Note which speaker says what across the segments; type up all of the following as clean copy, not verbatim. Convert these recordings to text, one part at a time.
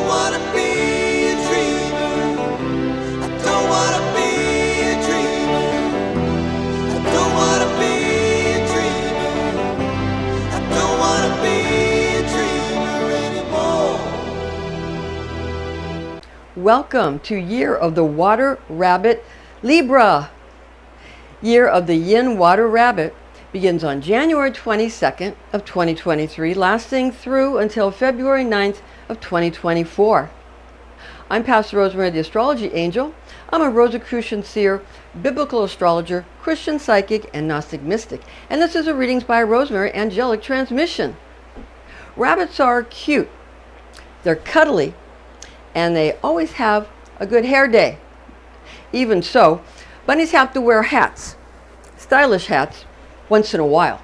Speaker 1: wanna be a dreamer. I don't wanna be a dreamer. I don't wanna be a dreamer. I don't wanna be a dreamer anymore.
Speaker 2: Welcome to Year of the Water Rabbit, Libra. Year of the Yin Water Rabbit begins on January 22nd of 2023, lasting through until February 9th of 2024. I'm Pastor Rosemary, the Astrology Angel. I'm a Rosicrucian seer, biblical astrologer, Christian psychic, and Gnostic mystic. And this is a Readings by Rosemary angelic transmission. Rabbits are cute. They're cuddly. And they always have a good hair day. Even so, bunnies have to wear hats, stylish hats, once in a while.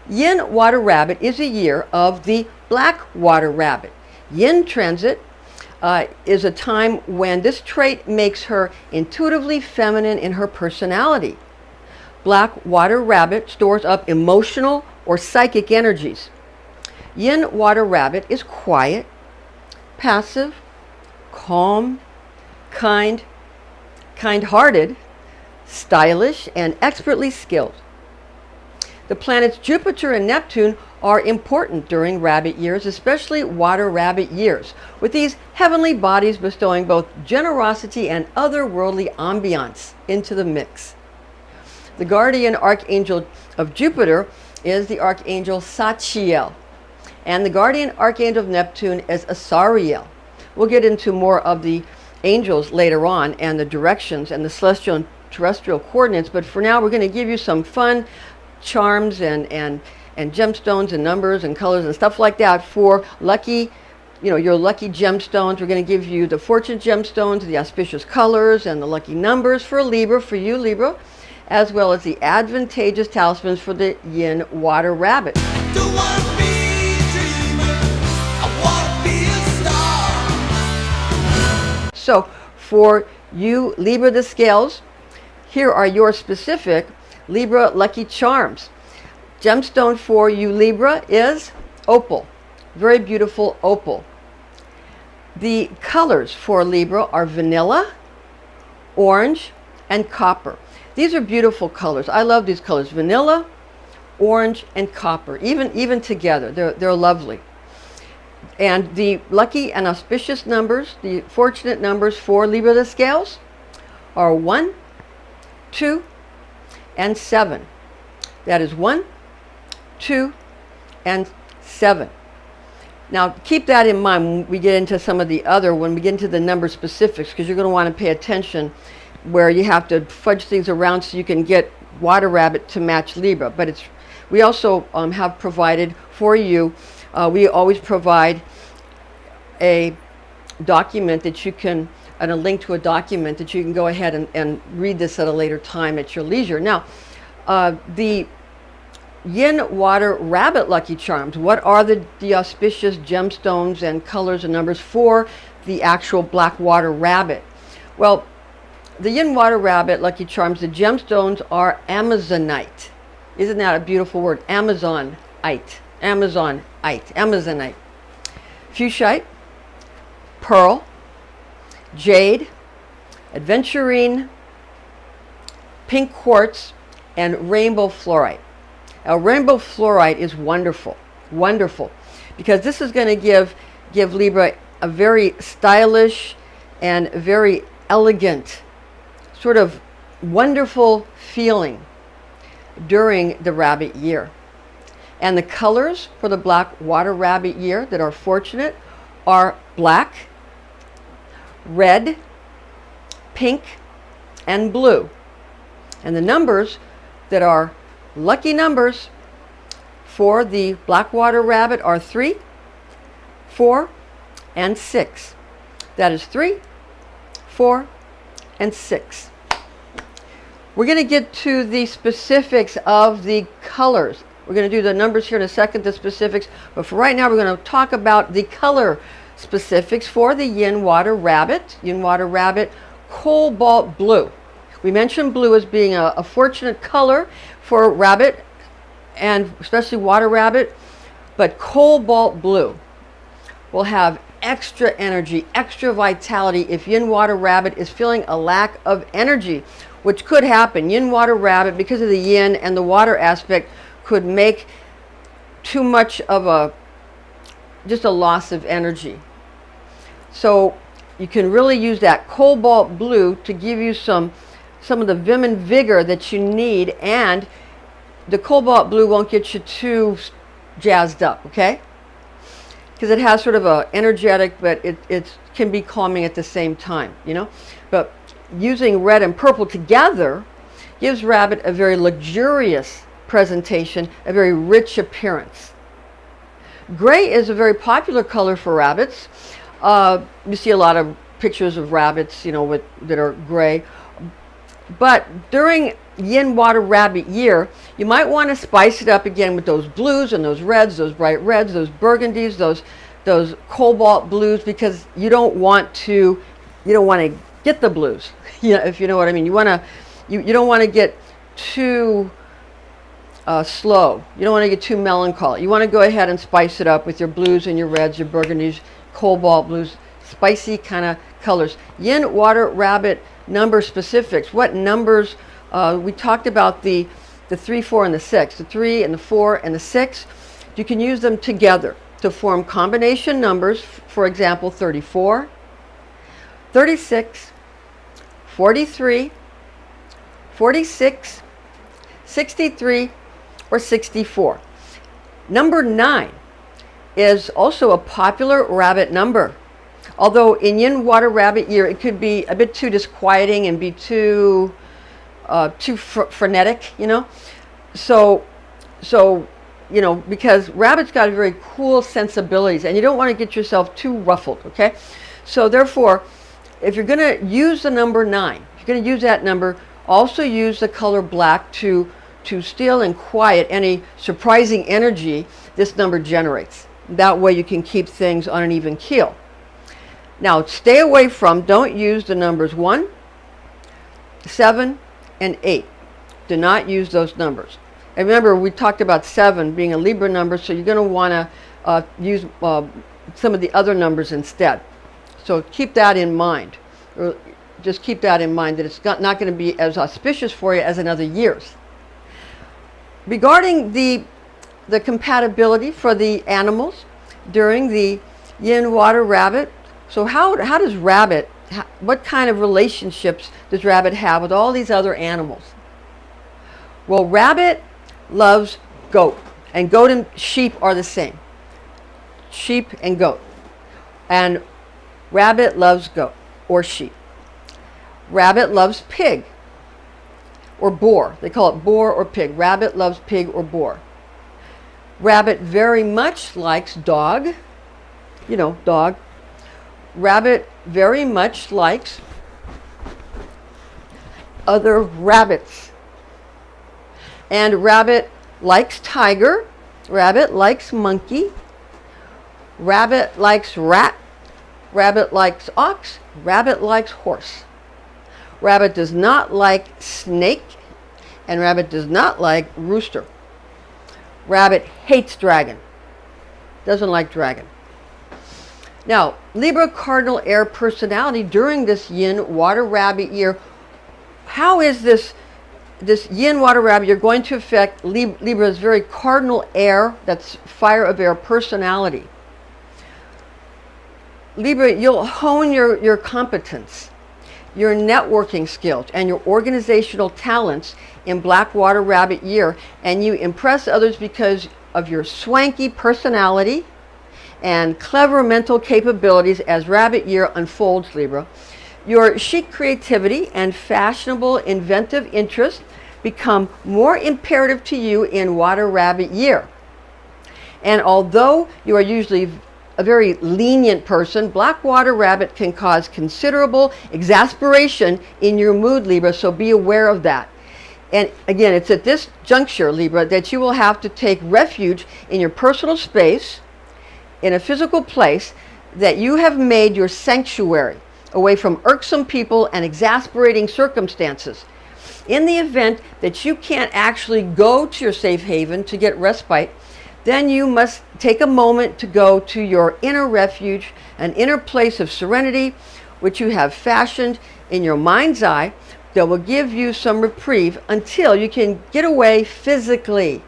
Speaker 2: Yin Water Rabbit is a year of the Black Water Rabbit. Yin transit is a time when this trait makes her intuitively feminine in her personality. Black Water Rabbit stores up emotional or psychic energies. Yin Water Rabbit is quiet, passive, calm, kind-hearted, stylish, and expertly skilled. The planets Jupiter and Neptune are important during rabbit years, especially water rabbit years, with these heavenly bodies bestowing both generosity and otherworldly ambiance into the mix. The guardian archangel of Jupiter is the Archangel Sachiel, and the guardian archangel of Neptune is Asariel. We'll get into more of the angels later on and the directions and the celestial and terrestrial coordinates, but for now we're going to give you some fun charms and gemstones and numbers and colors and stuff like that for lucky, your lucky gemstones. We're going to give you the fortune gemstones, the auspicious colors, and the lucky numbers for Libra, for you Libra, as well as the advantageous talismans for the Yin Water Rabbit. So for you Libra the scales, here are your specific Libra lucky charms. Gemstone for you Libra is opal, very beautiful opal. The colors for Libra are vanilla, orange, and copper. These are beautiful colors. I love these colors, vanilla, orange, and copper, even together. They're lovely. And the lucky and auspicious numbers, the fortunate numbers for Libra the scales are 1, 2, and 7. That is 1, 2, and 7. Now keep that in mind when we get into when we get into the number specifics, because you're going to want to pay attention where you have to fudge things around so you can get Water Rabbit to match Libra. But we also have provided for you, we always provide a document that you can, and a link to a document that you can go ahead and read this at a later time at your leisure. Now, the Yin Water Rabbit lucky charms. What are the auspicious gemstones and colors and numbers for the actual Black Water Rabbit? Well, the Yin Water Rabbit lucky charms, the gemstones are Amazonite. Isn't that a beautiful word? Amazonite. Fuchsite, pearl, jade, adventurine, pink quartz, and rainbow fluorite. Now, rainbow fluorite is wonderful, because this is going to give Libra a very stylish and very elegant, sort of wonderful feeling during the rabbit year. And the colors for the Black Water Rabbit year that are fortunate are black, red, pink, and blue. And the numbers that are lucky numbers for the Black Water Rabbit are 3, 4, and 6. That is 3, 4, and 6. We're going to get to the specifics of the colors. We're going to do the numbers here in a second, the specifics. But for right now, we're going to talk about the color specifics for the Yin Water Rabbit. Yin Water Rabbit, cobalt blue. We mentioned blue as being a fortunate color for rabbit, and especially water rabbit. But cobalt blue will have extra energy, extra vitality if Yin Water Rabbit is feeling a lack of energy, which could happen. Yin Water Rabbit, because of the yin and the water aspect, could make too much of just a loss of energy. So you can really use that cobalt blue to give you some of the vim and vigor that you need, and the cobalt blue won't get you too jazzed up, okay? Because it has sort of a energetic, but it can be calming at the same time, you know? But using red and purple together gives Rabbit a very luxurious presentation, a very rich appearance. Gray is a very popular color for rabbits. You see a lot of pictures of rabbits, you know, that are gray. But during Yin Water Rabbit year, you might want to spice it up again with those blues and those reds, those bright reds, those burgundies, those cobalt blues, because you don't want to get the blues. You know, if you know what I mean. You don't want to get too slow. You don't want to get too melancholy. You want to go ahead and spice it up with your blues and your reds, your burgundies, cobalt blues, spicy kind of colors. Yin Water Rabbit number specifics. What numbers? We talked about the 3, 4, and the 6. The 3 and the 4 and the 6. You can use them together to form combination numbers. For example, 34, 36, 43, 46, 63, or 64. Number 9 is also a popular rabbit number. Although in Yin Water Rabbit year, it could be a bit too disquieting and be too frenetic, you know. So, you know, because rabbit's got very cool sensibilities, and you don't want to get yourself too ruffled, okay? So therefore, if you're going to use the number 9, if you're going to use that number, also use the color black to still and quiet any surprising energy this number generates. That way you can keep things on an even keel. Now, stay away from, don't use the numbers 1, 7, and 8. Do not use those numbers. And remember, we talked about 7 being a Libra number, so you're going to want to use some of the other numbers instead. So keep that in mind. Or just keep that in mind, that it's not going to be as auspicious for you as in other years. Regarding the compatibility for the animals during the Yin Water Rabbit, so how does rabbit, what kind of relationships does rabbit have with all these other animals? Well, rabbit loves goat, and goat and sheep are the same. Sheep and goat. And rabbit loves goat or sheep. Rabbit loves pig or boar. They call it boar or pig. Rabbit loves pig or boar. Rabbit very much likes dog. You know, dog. Rabbit very much likes other rabbits. And rabbit likes tiger. Rabbit likes monkey. Rabbit likes rat. Rabbit likes ox. Rabbit likes horse. Rabbit does not like snake. And rabbit does not like rooster. Rabbit hates dragon. Doesn't like dragon. Now, Libra cardinal air personality during this Yin Water Rabbit year. How is this Yin Water Rabbit year going to affect Libra's very cardinal air, that's fire of air personality? Libra, you'll hone your competence, your networking skills, and your organizational talents in Black Water Rabbit year, and you impress others because of your swanky personality and clever mental capabilities as Rabbit year unfolds, Libra. Your chic creativity and fashionable inventive interests become more imperative to you in Water Rabbit year. And although you are usually a very lenient person, Black Water Rabbit can cause considerable exasperation in your mood, Libra, so be aware of that. And again, it's at this juncture, Libra, that you will have to take refuge in your personal space, in a physical place that you have made your sanctuary, away from irksome people and exasperating circumstances. In the event that you can't actually go to your safe haven to get respite, then you must take a moment to go to your inner refuge, an inner place of serenity, which you have fashioned in your mind's eye, that will give you some reprieve until you can get away physically,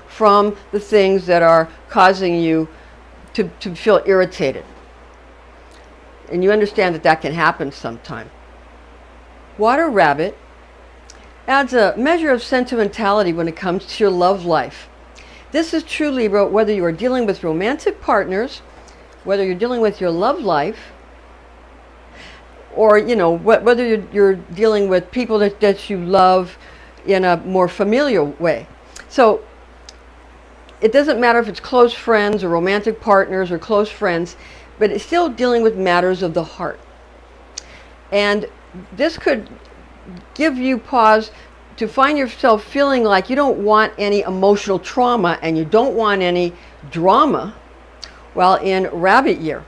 Speaker 2: from the things that are causing you to feel irritated. And you understand that that can happen sometime. Water Rabbit adds a measure of sentimentality when it comes to your love life. This is true, Libra, whether you are dealing with romantic partners, whether you're dealing with your love life, or whether you're dealing with people that you love in a more familiar way. So it doesn't matter if it's close friends or romantic partners or close friends, but it's still dealing with matters of the heart. And this could give you pause to find yourself feeling like you don't want any emotional trauma and you don't want any drama while in rabbit year.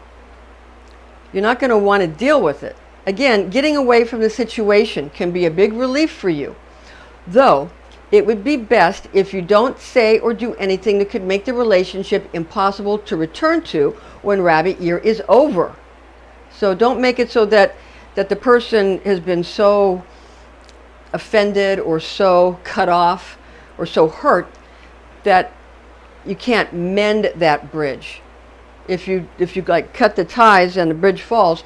Speaker 2: You're not going to want to deal with it. Again, getting away from the situation can be a big relief for you, though it would be best if you don't say or do anything that could make the relationship impossible to return to when rabbit year is over. So don't make it so that the person has been so offended or so cut off or so hurt that you can't mend that bridge. If you like cut the ties and the bridge falls,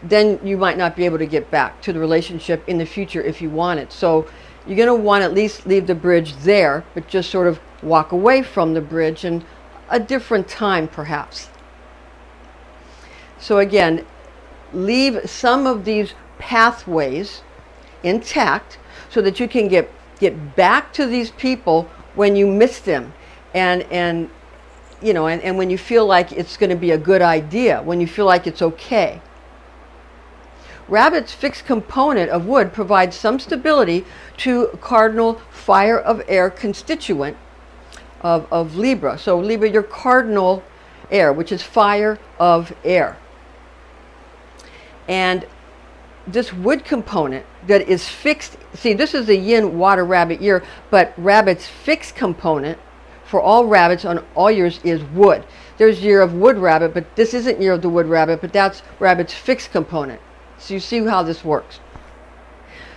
Speaker 2: then you might not be able to get back to the relationship in the future if you want it. So you're going to want to at least leave the bridge there, but just sort of walk away from the bridge in a different time perhaps. So again, leave some of these pathways intact so that you can get back to these people when you miss them, and when you feel like it's going to be a good idea, when you feel like it's okay. Rabbit's fixed component of wood provides some stability to cardinal fire of air constituent of Libra. So Libra, your cardinal air, which is fire of air. And this wood component that is fixed, see, this is the Yin Water Rabbit year, but rabbit's fixed component for all rabbits on all years is wood. There's year of wood rabbit, but this isn't year of the wood rabbit, but that's rabbit's fixed component. So you see how this works.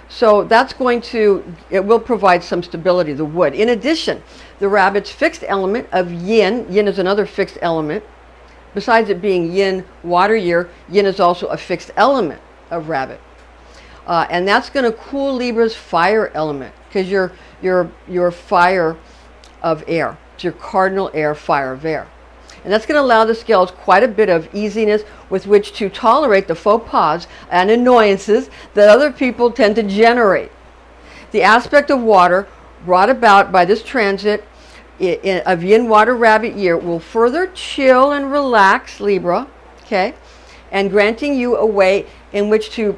Speaker 2: So that's it will provide some stability, the wood. In addition, the rabbit's fixed element of yin is another fixed element. Besides it being yin water year, yin is also a fixed element of rabbit. And that's going to cool Libra's fire element, because you're fire of air. It's your cardinal air, fire of air. And that's going to allow the scales quite a bit of easiness with which to tolerate the faux pas and annoyances that other people tend to generate. The aspect of water brought about by this transit of Yin Water Rabbit year will further chill and relax Libra, okay, and granting you a way in which to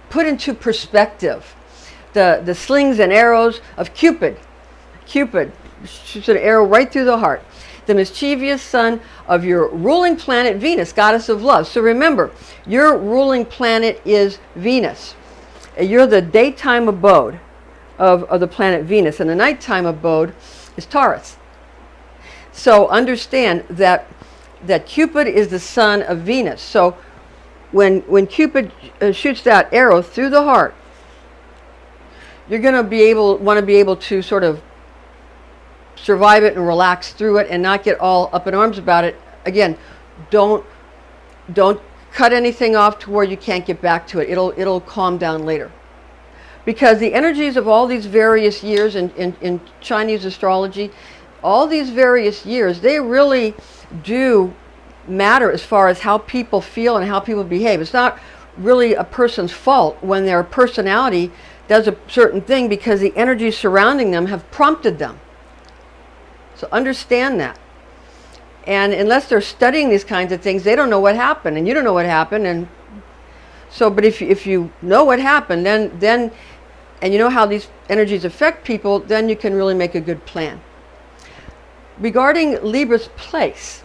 Speaker 2: put into perspective the slings and arrows of Cupid. Cupid shoots an arrow right through the heart. The mischievous son of your ruling planet Venus, goddess of love. So remember, your ruling planet is Venus. You're the daytime abode of the planet Venus, and the nighttime abode is Taurus. So understand that Cupid is the son of Venus. So when Cupid shoots that arrow through the heart, you're going to want to be able to sort of survive it and relax through it and not get all up in arms about it. Again, don't cut anything off to where you can't get back to it. It'll calm down later. Because the energies of all these various years in Chinese astrology, all these various years, they really do matter as far as how people feel and how people behave. It's not really a person's fault when their personality does a certain thing, because the energies surrounding them have prompted them. So understand that. And unless they're studying these kinds of things, they don't know what happened, and you don't know what happened. And so, but if you know what happened, then and you know how these energies affect people, then you can really make a good plan. Regarding Libra's place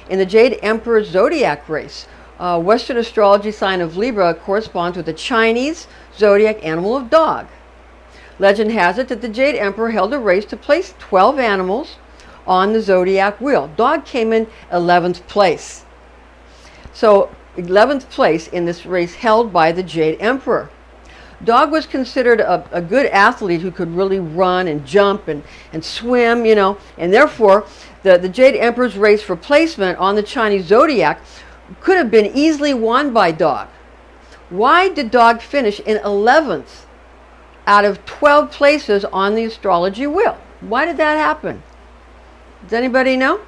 Speaker 2: in the Jade Emperor Zodiac race, Western astrology sign of Libra corresponds with the Chinese zodiac animal of dog. Legend has it that the Jade Emperor held a race to place 12 animals on the zodiac wheel. Dog came in 11th place. So 11th place in this race held by the Jade Emperor. Dog was considered a good athlete who could really run and jump and swim, and therefore the Jade Emperor's race for placement on the Chinese Zodiac could have been easily won by Dog. Why did Dog finish in 11th out of 12 places on the astrology wheel? Why did that happen? Does anybody know?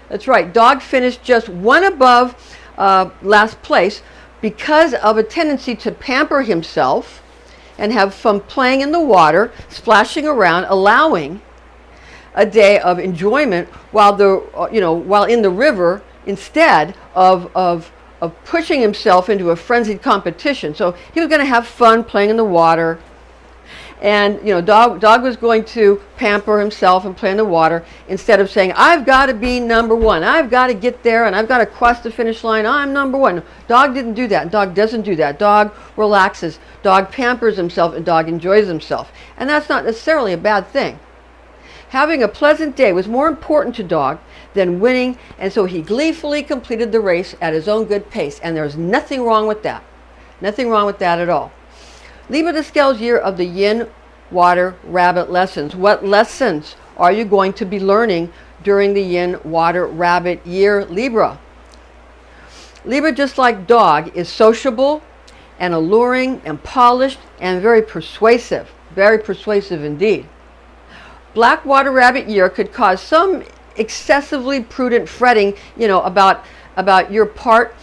Speaker 2: That's right, Dog finished just one above last place because of a tendency to pamper himself and have fun playing in the water, splashing around, allowing a day of enjoyment while in the river instead of pushing himself into a frenzied competition. So he was going to have fun playing in the water. And Dog was going to pamper himself and play in the water instead of saying, I've got to be number one. I've got to get there and I've got to cross the finish line. I'm number one. Dog didn't do that. Dog doesn't do that. Dog relaxes. Dog pampers himself and Dog enjoys himself. And that's not necessarily a bad thing. Having a pleasant day was more important to Dog than winning, and so he gleefully completed the race at his own good pace. And there's nothing wrong with that. Nothing wrong with that at all. Libra the Scales year of the Yin Water Rabbit lessons. What lessons are you going to be learning during the Yin Water Rabbit year, Libra? Libra, just like Dog, is sociable and alluring and polished and very persuasive indeed. Black Water Rabbit year could cause some excessively prudent fretting, about your part,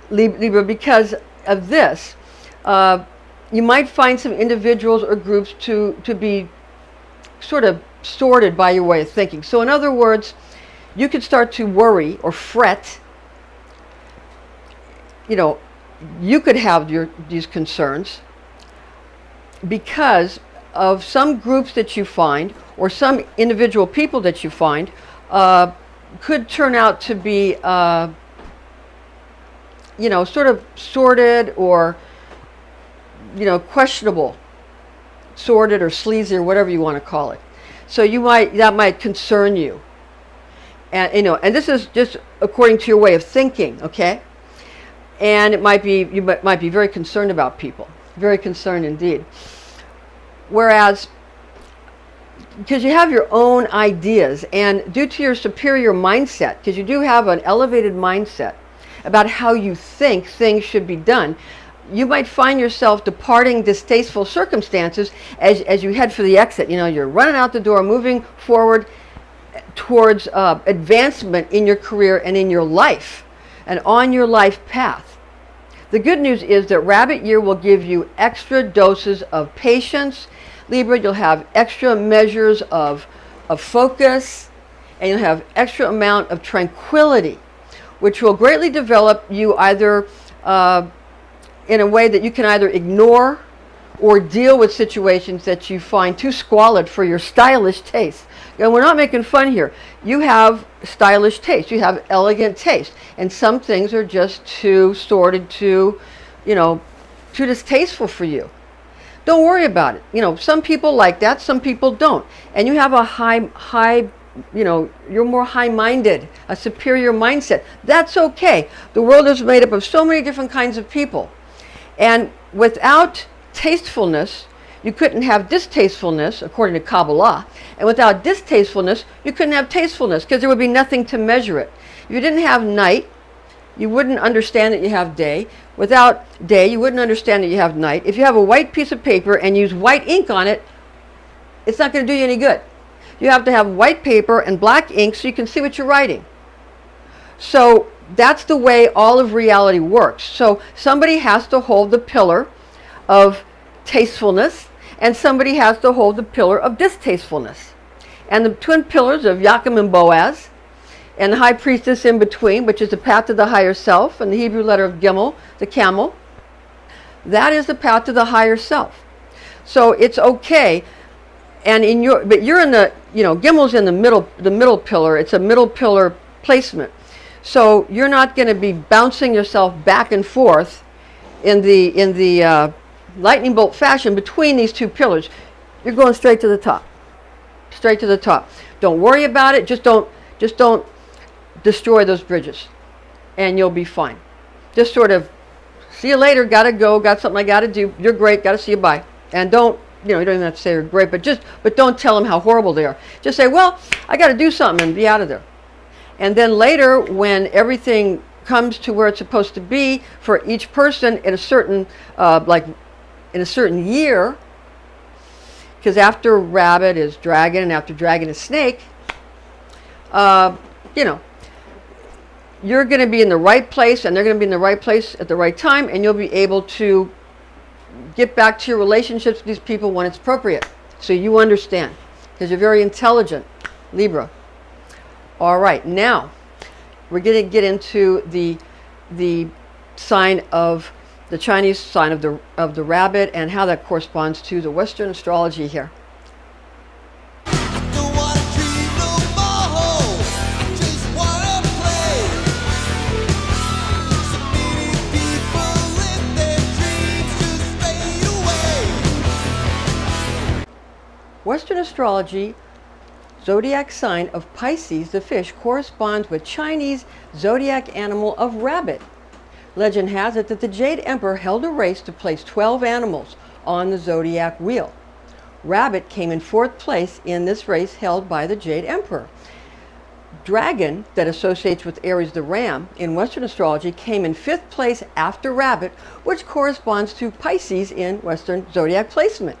Speaker 2: Libra, because of this. You might find some individuals or groups to be sort of sorted by your way of thinking. So in other words, you could start to worry or fret. You could have these concerns because of some groups that you find or some individual people that you find could turn out to be sort of sorted or questionable, sordid or sleazy or whatever you want to call it. So that might concern you, and this is just according to your way of thinking, okay? And you might be very concerned about people, very concerned indeed. Whereas, because you have your own ideas, and due to your superior mindset, because you do have an elevated mindset about how you think things should be done, you might find yourself departing distasteful circumstances as you head for the exit. You're running out the door, moving forward towards advancement in your career and in your life and on your life path. The good news is that Rabbit Year will give you extra doses of patience. Libra, you'll have extra measures of focus, and you'll have extra amount of tranquility, which will greatly develop you either in a way that you can either ignore or deal with situations that you find too squalid for your stylish taste. And we're not making fun here. You have stylish taste. You have elegant taste. And some things are just too sordid, too distasteful for you. Don't worry about it. Some people like that, some people don't. And you have a high, you're more high-minded, a superior mindset. That's okay. The world is made up of so many different kinds of people. And without tastefulness, you couldn't have distastefulness, according to Kabbalah. And without distastefulness, you couldn't have tastefulness, because there would be nothing to measure it. If you didn't have night, you wouldn't understand that you have day. Without day, you wouldn't understand that you have night. If you have a white piece of paper and use white ink on it, it's not going to do you any good. You have to have white paper and black ink so you can see what you're writing. So that's the way all of reality works. So somebody has to hold the pillar of tastefulness, and somebody has to hold the pillar of distastefulness. And the twin pillars of Yaakam and Boaz, and the high priestess in between, which is the path to the higher self, and the Hebrew letter of Gimel, the camel, that is the path to the higher self. So it's okay. And but you're in the, Gimel's in the middle pillar. It's a middle pillar placement. So you're not going to be bouncing yourself back and forth in the lightning bolt fashion between these two pillars. You're going straight to the top. straight to the top. Don't worry about it. Just don't destroy those bridges, and you'll be fine. Just sort of, see you later, gotta go, got something I gotta do, you're great, gotta see you, bye. And don't, you don't even have to say you're great, but don't tell them how horrible they are. Just say, well, I gotta do something, and be out of there. And then later, when everything comes to where it's supposed to be for each person in a certain, in a certain year, because after rabbit is dragon, and after dragon is snake, you're going to be in the right place, and they're going to be in the right place at the right time, and you'll be able to get back to your relationships with these people when it's appropriate. So you understand, because you're very intelligent, Libra. All right, now we're going to get into the sign of the Chinese sign of the rabbit, and how that corresponds to the Western astrology here.
Speaker 1: Don't wanna dream no more, just wanna play. So many people live their dreams just fade away.
Speaker 2: Western astrology, zodiac sign of Pisces, the fish, corresponds with Chinese zodiac animal of rabbit. Legend has it that the Jade Emperor held a race to place 12 animals on the zodiac wheel. Rabbit came in 4th place in this race held by the Jade Emperor. Dragon, that associates with Aries the ram in Western astrology, came in 5th place after rabbit, which corresponds to Pisces in Western zodiac placement.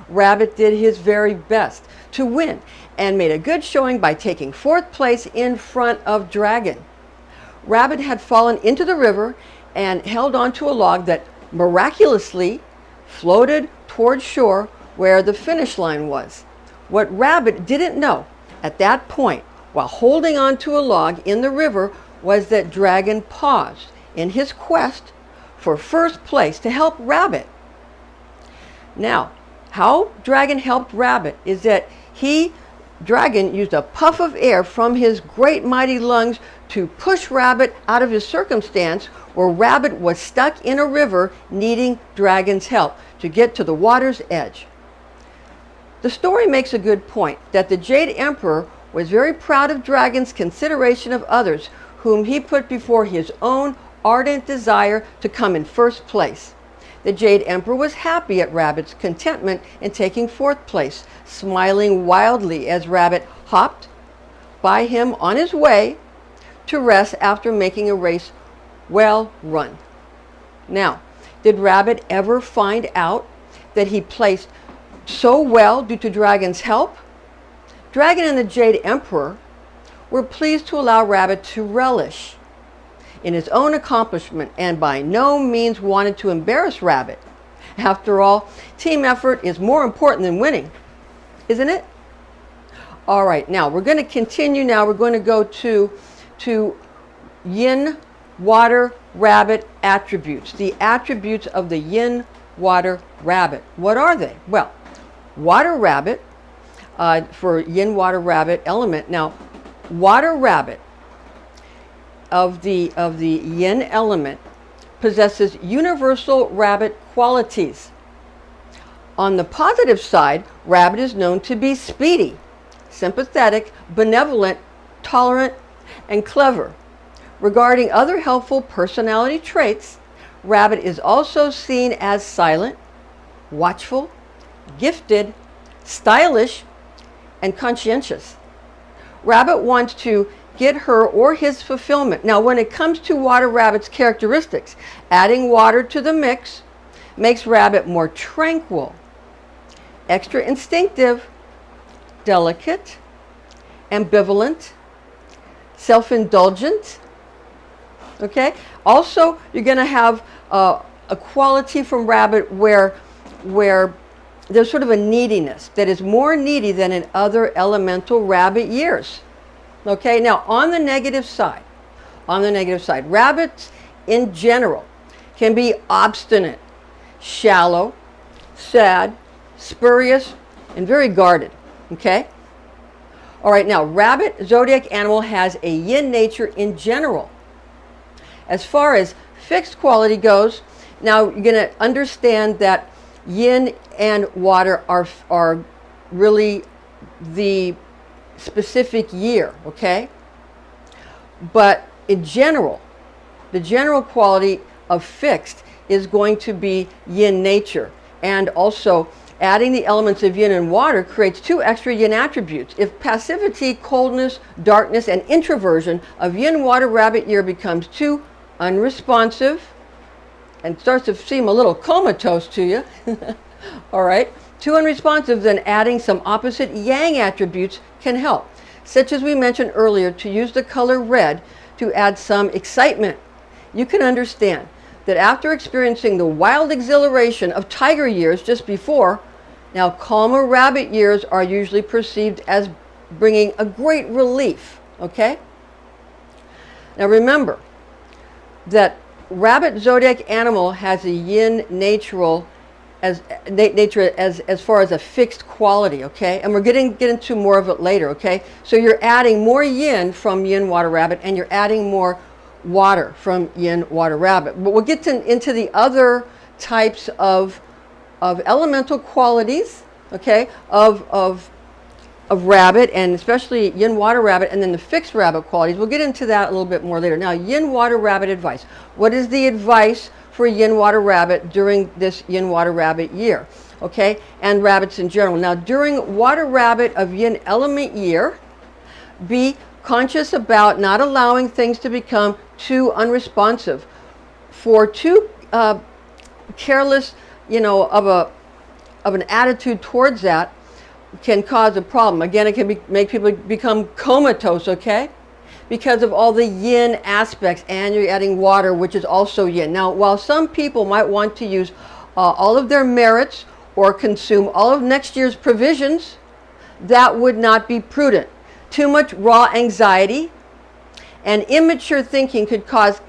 Speaker 2: Rabbit did his very best to win and made a good showing by taking 4th place in front of Dragon. Rabbit had fallen into the river and held onto a log that miraculously floated toward shore where the finish line was. What Rabbit didn't know at that point, while holding onto a log in the river, was that Dragon paused in his quest for 1st place to help Rabbit. Now, how Dragon helped Rabbit is that Dragon used a puff of air from his great mighty lungs to push Rabbit out of his circumstance where Rabbit was stuck in a river needing Dragon's help to get to the water's edge. The story makes a good point that the Jade Emperor was very proud of Dragon's consideration of others, whom he put before his own ardent desire to come in 1st place. The Jade Emperor was happy at Rabbit's contentment in taking 4th place, smiling wildly as Rabbit hopped by him on his way to rest after making a race well run. Now, did Rabbit ever find out that he placed so well due to Dragon's help? Dragon and the Jade Emperor were pleased to allow Rabbit to relish in his own accomplishment, and by no means wanted to embarrass Rabbit. After all, team effort is more important than winning, isn't it? All right, now we're going to continue. Now we're going to go to Yin Water Rabbit attributes, the attributes of the Yin Water Rabbit. What are they? Well, Water Rabbit, for Yin Water Rabbit element. Now, Water Rabbit of the Yin element possesses universal rabbit qualities. On the positive side, Rabbit is known to be speedy, sympathetic, benevolent, tolerant, and clever. Regarding other helpful personality traits, Rabbit is also seen as silent, watchful, gifted, stylish, and conscientious. Rabbit wants to get her or his fulfillment. Now, when it comes to Water Rabbit's characteristics, adding water to the mix makes Rabbit more tranquil, extra instinctive, delicate, ambivalent, self-indulgent. Okay? Also, you're going to have a quality from Rabbit where there's sort of a neediness that is more needy than in other elemental rabbit years. Okay, now on the negative side, rabbits in general can be obstinate, shallow, sad, spurious, and very guarded. Okay? All right, now rabbit zodiac animal has a yin nature in general. As far as fixed quality goes, now you're going to understand that yin and water are really the specific year, okay? But in general, the general quality of fixed is going to be yin nature. And also, adding the elements of yin and water creates 2 extra yin attributes. If passivity, coldness, darkness, and introversion of yin water rabbit year becomes too unresponsive and starts to seem a little comatose to you, all right, too unresponsive, then adding some opposite yang attributes can help. Such as we mentioned earlier, to use the color red to add some excitement. You can understand that after experiencing the wild exhilaration of tiger years just before, now calmer rabbit years are usually perceived as bringing a great relief, okay? Now remember that rabbit zodiac animal has a yin nature as far as a fixed quality, okay? And we're get into more of it later, okay? So you're adding more yin from yin water rabbit, and you're adding more water from yin water rabbit. But we'll get into the other types of elemental qualities, okay, of rabbit, and especially yin water rabbit, and then the fixed rabbit qualities. We'll get into that a little bit more later. Now, yin water rabbit advice. What is the advice for yin water rabbit during this yin water rabbit year, okay, and rabbits in general? Now, during water rabbit of yin element year, be conscious about not allowing things to become too unresponsive. For too careless, of an attitude towards that can cause a problem. Again, it can make people become comatose, okay? Because of all the yin aspects, and you're adding water, which is also yin. Now, while some people might want to use all of their merits or consume all of next year's provisions, that would not be prudent. Too much raw anxiety and immature thinking could cause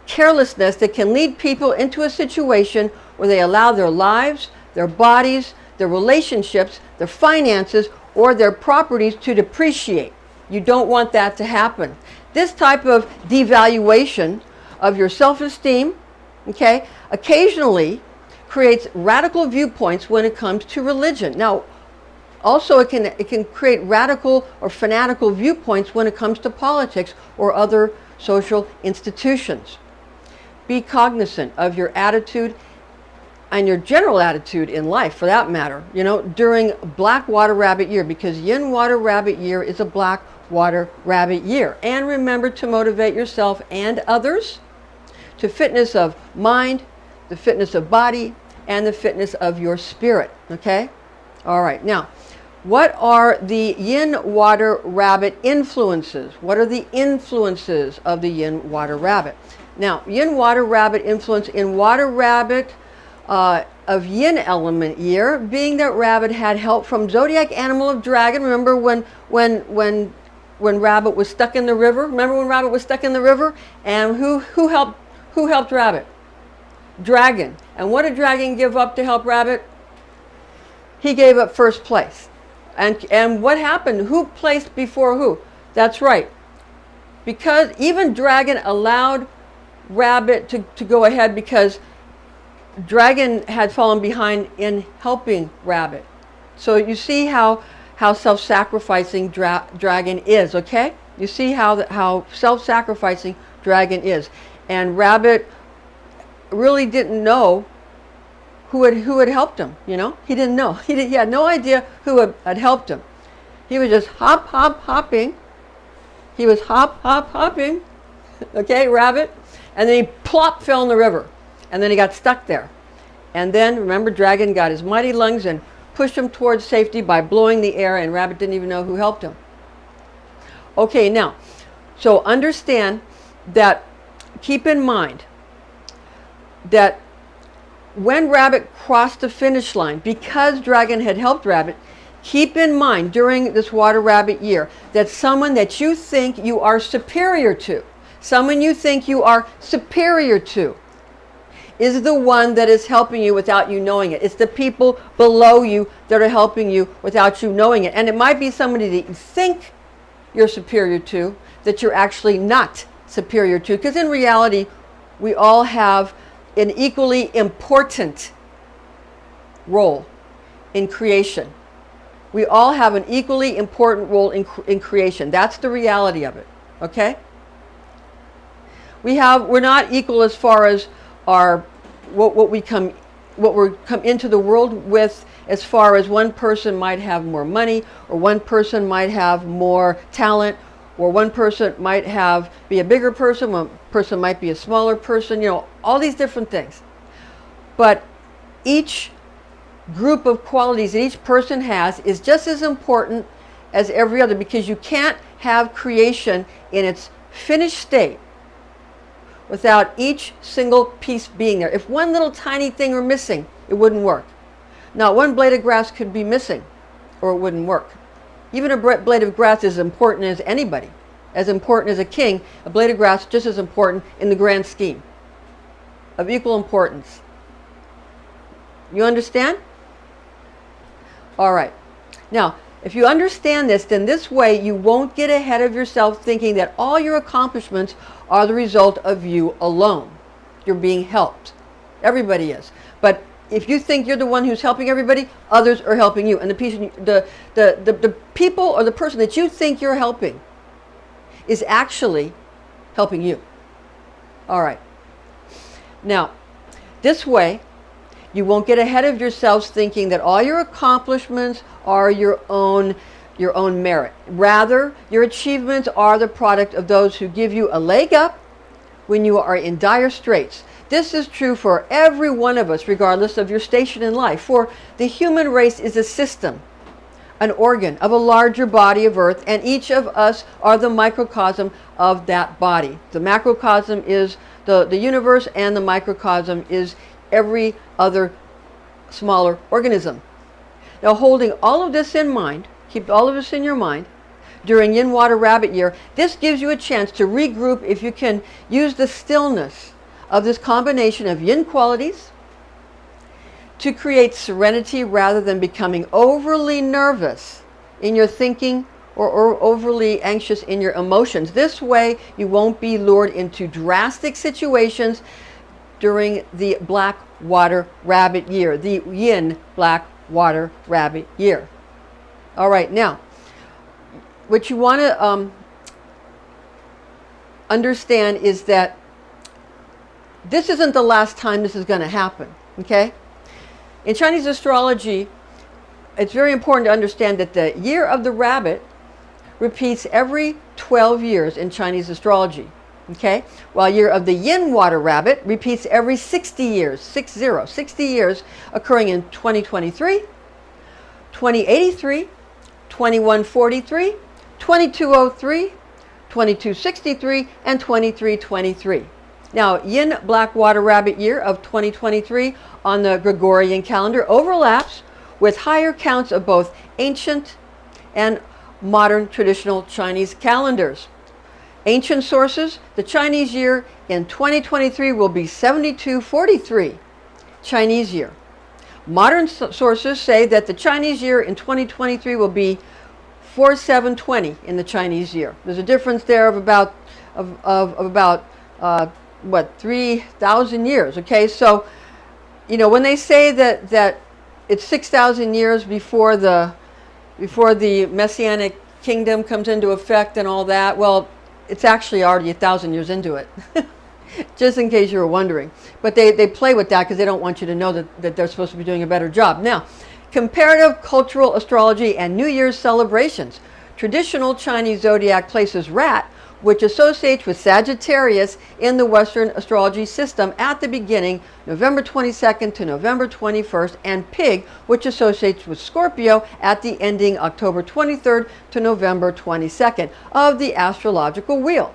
Speaker 2: carelessness that can lead people into a situation where they allow their lives, their bodies, their relationships, their finances, or their properties to depreciate. You don't want that to happen. This type of devaluation of your self-esteem, okay, occasionally creates radical viewpoints when it comes to religion. Now, also it can create radical or fanatical viewpoints when it comes to politics or other social institutions. Be cognizant of your attitude and your general attitude in life, for that matter, during black water rabbit year, because yin water rabbit year is a black water rabbit year. And remember to motivate yourself and others to fitness of mind, the fitness of body, and the fitness of your spirit, okay? All right, now, what are the yin water rabbit influences? What are the influences of the yin water rabbit? Now, yin water rabbit influence in water rabbit of yin element year, being that rabbit had help from zodiac animal of dragon. Remember when rabbit was stuck in the river? Remember when rabbit was stuck in the river? And who helped rabbit? Dragon. And what did dragon give up to help rabbit? He gave up first place. And what happened? Who placed before who? That's right. Because even dragon allowed rabbit to go ahead, because dragon had fallen behind in helping rabbit. So you see how self-sacrificing dragon is, okay? You see how self-sacrificing dragon is. And rabbit really didn't know who had helped him, He didn't know. He had no idea who had helped him. He was just hopping. He was hopping, okay, rabbit. And then he plop fell in the river. And then he got stuck there. And then, remember, dragon got his mighty lungs and pushed him towards safety by blowing the air, and rabbit didn't even know who helped him. Okay, now, so understand that, keep in mind that when rabbit crossed the finish line, because dragon had helped rabbit, keep in mind during this water rabbit year that someone that you think you are superior to, is the one that is helping you without you knowing it. It's the people below you that are helping you without you knowing it. And it might be somebody that you think you're superior to, that you're actually not superior to, because in reality, we all have an equally important role in creation. We all have an equally important role in creation. That's the reality of it. Okay? We're not equal as far as what we come into the world with, as far as one person might have more money, or one person might have more talent, or one person might be a bigger person, one person might be a smaller person, you know, all these different things. But each group of qualities that each person has is just as important as every other, because you can't have creation in its finished state without each single piece being there. If one little tiny thing were missing, it wouldn't work. Not one blade of grass could be missing, or it wouldn't work. Even a blade of grass is as important as anybody, as important as a king. A blade of grass just as important in the grand scheme, of equal importance. You understand? All right. Now, if you understand this, then this way you won't get ahead of yourself thinking that all your accomplishments are the result of you alone. You're being helped. Everybody is. But if you think you're the one who's helping everybody, others are helping you. And the people or the person that you think you're helping is actually helping you. All right. Now, this way, you won't get ahead of yourselves thinking that all your accomplishments are your own merit. Rather, your achievements are the product of those who give you a leg up when you are in dire straits. This is true for every one of us, regardless of your station in life. For the human race is a system, an organ of a larger body of earth, and each of us are the microcosm of that body. The macrocosm is the universe, and the microcosm is every other smaller organism. Now, holding all of this in mind, keep all of this in your mind, during Yin Water Rabbit year, this gives you a chance to regroup if you can use the stillness of this combination of yin qualities to create serenity rather than becoming overly nervous in your thinking or overly anxious in your emotions. This way, you won't be lured into drastic situations during the Black Water Rabbit year, the Yin Black Water Rabbit year. All right, now, what you want to understand is that this isn't the last time this is going to happen, okay? In Chinese astrology, it's very important to understand that the year of the rabbit repeats every 12 years in Chinese astrology. Okay, while year of the Yin Water Rabbit repeats every 60 years, 60 years, occurring in 2023, 2083, 2143, 2203, 2263, and 2323. Now, Yin Black Water Rabbit year of 2023 on the Gregorian calendar overlaps with higher counts of both ancient and modern traditional Chinese calendars. Ancient sources, the Chinese year in 2023 will be 7243 Chinese year. Modern sources say that the Chinese year in 2023 will be 4720 in the Chinese year. There's a difference there of about 3,000 years. Okay, so you know when they say that it's 6,000 years before the Messianic kingdom comes into effect and all that, well, it's actually already 1,000 years into it. Just in case you were wondering. But they play with that because they don't want you to know that they're supposed to be doing a better job. Now, comparative cultural astrology and New Year's celebrations. Traditional Chinese zodiac places Rat, which associates with Sagittarius in the Western astrology system at the beginning, November 22nd to November 21st, and Pig, which associates with Scorpio at the ending, October 23rd to November 22nd of the astrological wheel.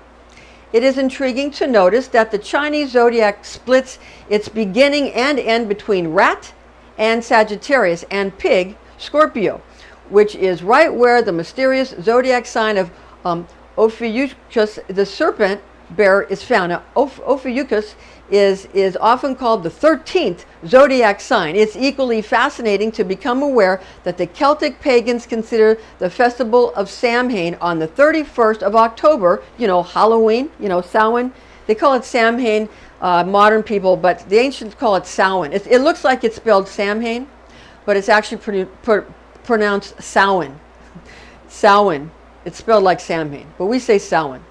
Speaker 2: It is intriguing to notice that the Chinese zodiac splits its beginning and end between Rat and Sagittarius and Pig, Scorpio, which is right where the mysterious zodiac sign of Ophiuchus, the serpent bearer, is found. Now, Ophiuchus is often called the 13th zodiac sign. It's equally fascinating to become aware that the Celtic pagans consider the festival of Samhain on the 31st of October, Halloween, Samhain. They call it Samhain, modern people, but the ancients call it Samhain. It looks like it's spelled Samhain, but it's actually pronounced Samhain. Samhain. It's spelled like Samhain, but we say Samhain.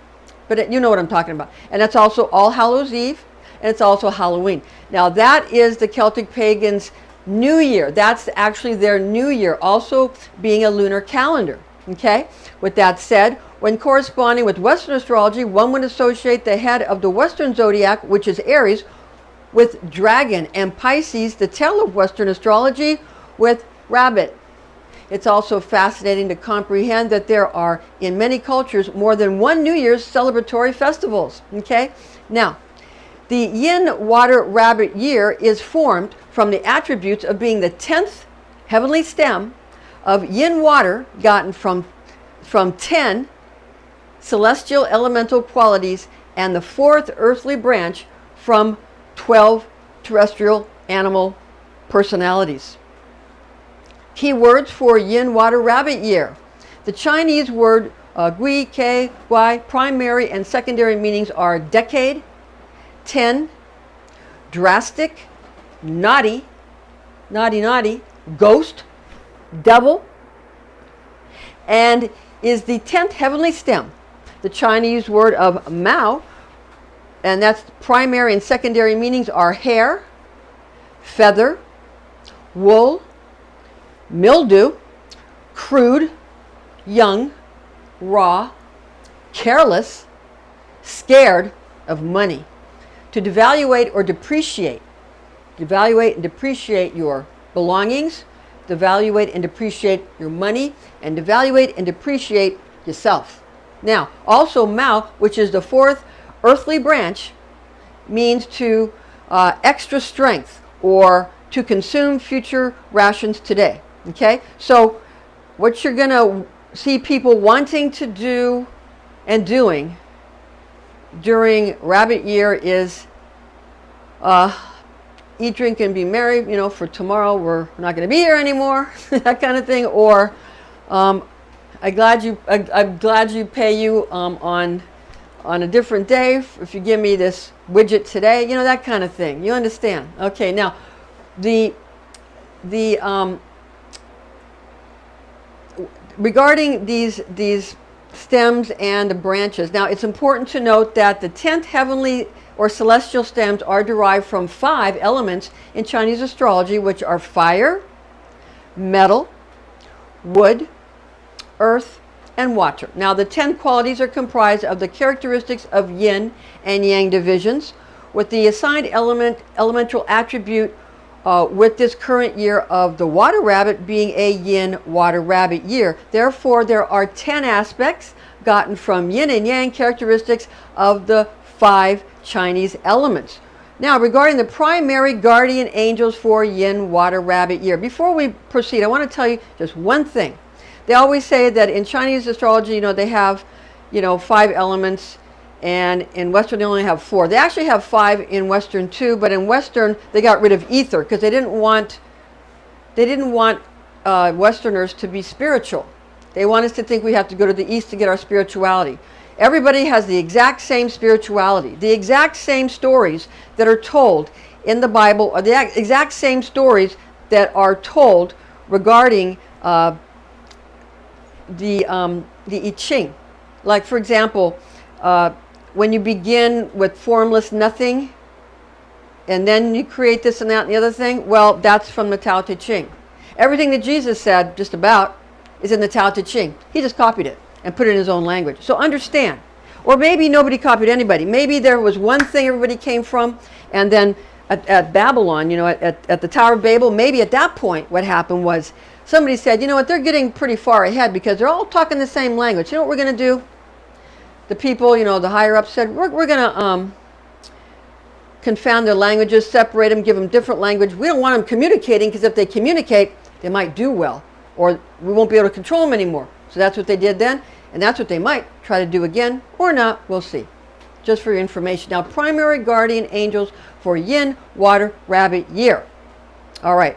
Speaker 2: But you know what I'm talking about. And that's also All Hallows Eve, and it's also Halloween. Now that is the Celtic pagans' New Year. That's actually their New Year, also being a lunar calendar. Okay? With that said, when corresponding with Western astrology, one would associate the head of the Western zodiac, which is Aries, with dragon, and Pisces, the tail of Western astrology, with rabbit. It's also fascinating to comprehend that there are, in many cultures, more than one New Year's celebratory festivals. Okay? Now, the Yin Water Rabbit year is formed from the attributes of being the 10th heavenly stem of yin water gotten from 10 celestial elemental qualities and the 4th earthly branch from 12 terrestrial animal personalities. Key words for Yin Water Rabbit year. The Chinese word gui, ke, guai, primary and secondary meanings are decade, 10, drastic, naughty, ghost, devil, and is the 10th heavenly stem. The Chinese word of Mao, and that's primary and secondary meanings are hair, feather, wool, mildew, crude, young, raw, careless, scared of money. To devaluate or depreciate. Devaluate and depreciate your belongings, devaluate and depreciate your money, and devaluate and depreciate yourself. Now, also Mao, which is the 4th earthly branch, means to extra strength or to consume future rations today. Okay, so what you're going to see people wanting to do and doing during rabbit year is eat, drink, and be merry. You know, for tomorrow we're not going to be here anymore, that kind of thing. Or I'm glad you pay you on a different day if you give me this widget today. You know, that kind of thing. You understand? Okay. Now, regarding these stems and the branches. Now, it's important to note that the 10th heavenly or celestial stems are derived from 5 elements in Chinese astrology, which are fire, metal, wood, earth, and water. Now, the 10 qualities are comprised of the characteristics of yin and yang divisions, with the assigned elemental attribute with this current year of the water rabbit being a yin water rabbit year. Therefore, there are 10 aspects gotten from yin and yang characteristics of the 5 Chinese elements. Now, regarding the primary guardian angels for yin water rabbit year, before we proceed, I want to tell you just one thing. They always say that in Chinese astrology, you know, they have, 5 elements, and in Western they only have 4. They actually have 5 in Western too, but in Western they got rid of ether because they didn't want Westerners to be spiritual. They want us to think we have to go to the East to get our spirituality. Everybody has the exact same spirituality, the exact same stories that are told in the Bible, or the exact same stories that are told regarding the I Ching. Like, for example, when you begin with formless nothing, and then you create this and that and the other thing, well, that's from the Tao Te Ching. Everything that Jesus said, just about, is in the Tao Te Ching. He just copied it and put it in his own language. So understand. Or maybe nobody copied anybody. Maybe there was one thing everybody came from, and then at Babylon, at the Tower of Babel, maybe at that point what happened was somebody said, you know what, they're getting pretty far ahead because they're all talking the same language. You know what we're going to do? The people, the higher ups said, we're going to confound their languages, separate them, give them different language. We don't want them communicating because if they communicate, they might do well, or we won't be able to control them anymore. So that's what they did then, and that's what they might try to do again, or not. We'll see. Just for your information. Now, primary guardian angels for Yin Water Rabbit year. All right.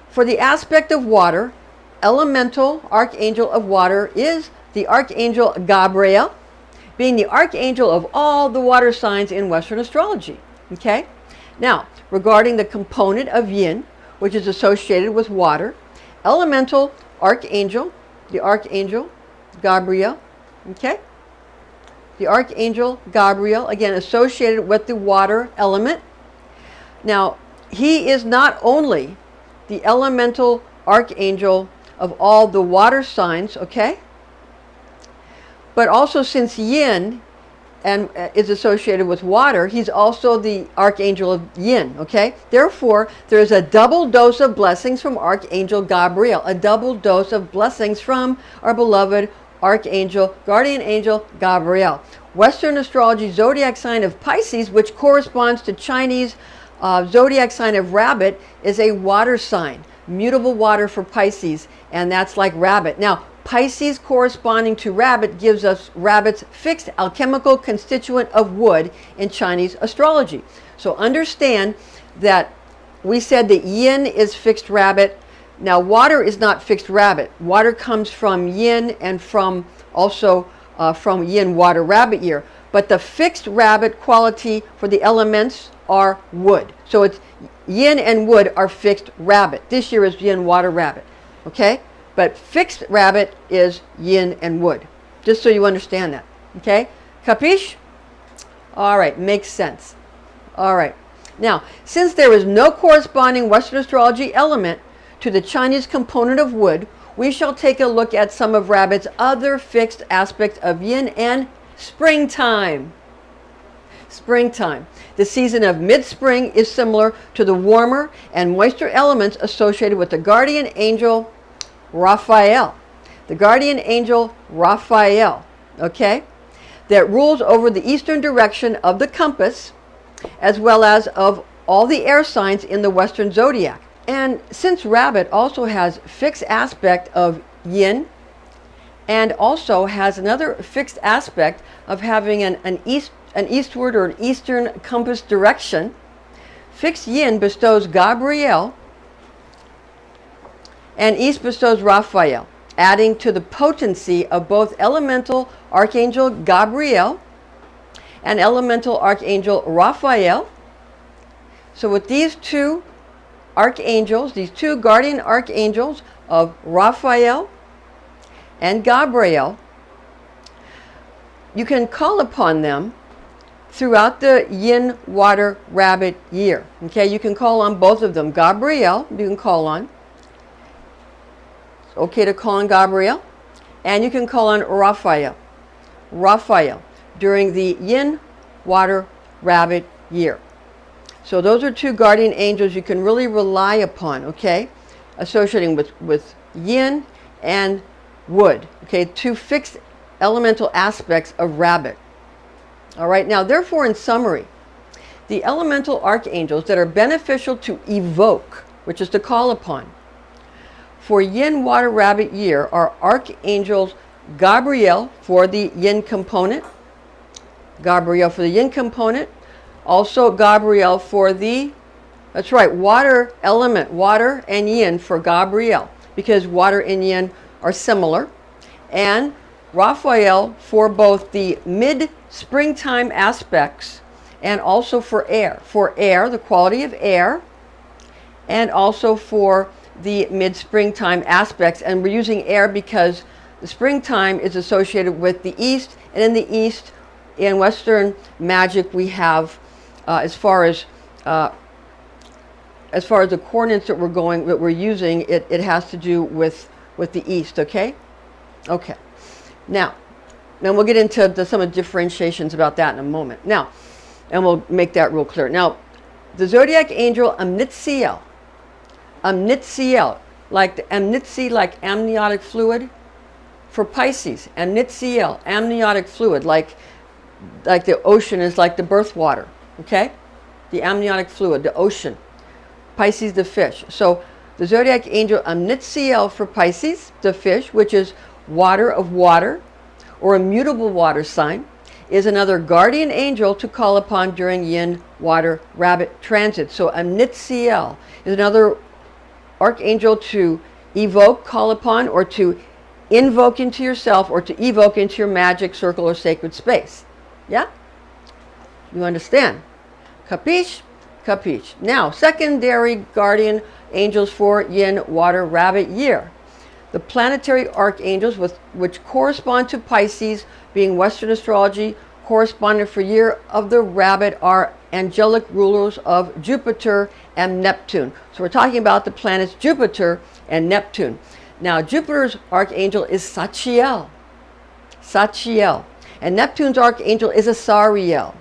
Speaker 2: For the aspect of water, elemental archangel of water is the Archangel Gabriel, being the archangel of all the water signs in Western astrology. Okay? Now, regarding the component of yin, which is associated with water, elemental Archangel, Gabriel, okay? The Archangel Gabriel, again, associated with the water element. Now, he is not only the elemental archangel of all the water signs, okay? But also, since Yin and is associated with water, he's also the Archangel of Yin, okay? Therefore, there's a double dose of blessings from Archangel Gabriel, a double dose of blessings from our beloved Archangel, Guardian Angel Gabriel. Western astrology zodiac sign of Pisces, which corresponds to Chinese zodiac sign of Rabbit, is a water sign, mutable water for Pisces, and that's like Rabbit. Now, Pisces corresponding to Rabbit gives us Rabbit's fixed alchemical constituent of wood in Chinese astrology. So understand that we said that Yin is fixed Rabbit. Now, water is not fixed Rabbit. Water comes from Yin and from also from Yin Water Rabbit year. But the fixed Rabbit quality for the elements are wood. So it's Yin and wood are fixed Rabbit. This year is Yin Water Rabbit. Okay? But fixed Rabbit is Yin and wood. Just so you understand that. Okay? Capiche? All right. Makes sense. All right. Now, since there is no corresponding Western astrology element to the Chinese component of wood, we shall take a look at some of Rabbit's other fixed aspects of Yin and springtime. Springtime. The season of mid-spring is similar to the warmer and moister elements associated with the guardian angel Raphael. The guardian angel Raphael, okay, that rules over the eastern direction of the compass, as well as of all the air signs in the Western zodiac. And since Rabbit also has fixed aspect of Yin, and also has another fixed aspect of having an eastward or an eastern compass direction, fixed Yin bestows Gabriel, and east bestows Raphael, adding to the potency of both elemental Archangel Gabriel and elemental Archangel Raphael. So with these two archangels, these two guardian archangels of Raphael and Gabriel, you can call upon them throughout the Yin Water Rabbit year. Okay, you can call on both of them. Gabriel, you can call on. It's okay to call on Gabriel. And you can call on Raphael. Raphael during the Yin Water Rabbit year. So those are two guardian angels you can really rely upon, okay? Associating with Yin and wood, okay? Two fixed elemental aspects of Rabbit. All right, now therefore in summary, the elemental archangels that are beneficial to evoke, which is to call upon, for Yin Water Rabbit year are Archangels Gabriel for the Yin component, Gabriel for the Yin component, also Gabriel for the, that's right, water element, water and Yin for Gabriel, because water and Yin are similar, and Raphael for both the mid-springtime aspects and also for air, the quality of air, and also for the mid-springtime aspects. And we're using air because the springtime is associated with the east, and in the east, in Western magic, we have as far as the coordinates that we're using, it has to do with the east. Okay. Now we'll get into some of the differentiations about that in a moment. Now, and we'll make that real clear. Now, the zodiac angel Omnitziel, like the amnitzi, like amniotic fluid for Pisces. Omnitziel, amniotic fluid, like the ocean is like the birth water. Okay, the amniotic fluid, the ocean. Pisces, the fish. So the zodiac angel Omnitziel for Pisces, the fish, which is water of water, or immutable water sign, is another guardian angel to call upon during Yin Water Rabbit transit. So Omnitziel is another archangel to evoke, call upon, or to invoke into yourself, or to evoke into your magic circle or sacred space. Yeah? You understand? Capiche? Capiche. Now, secondary guardian angels for Yin Water Rabbit year. The planetary archangels, which correspond to Pisces, being Western astrology, corresponding for year of the rabbit, are angelic rulers of Jupiter and Neptune. So we're talking about the planets Jupiter and Neptune. Now, Jupiter's archangel is Sachiel. Sachiel. And Neptune's archangel is Asariel.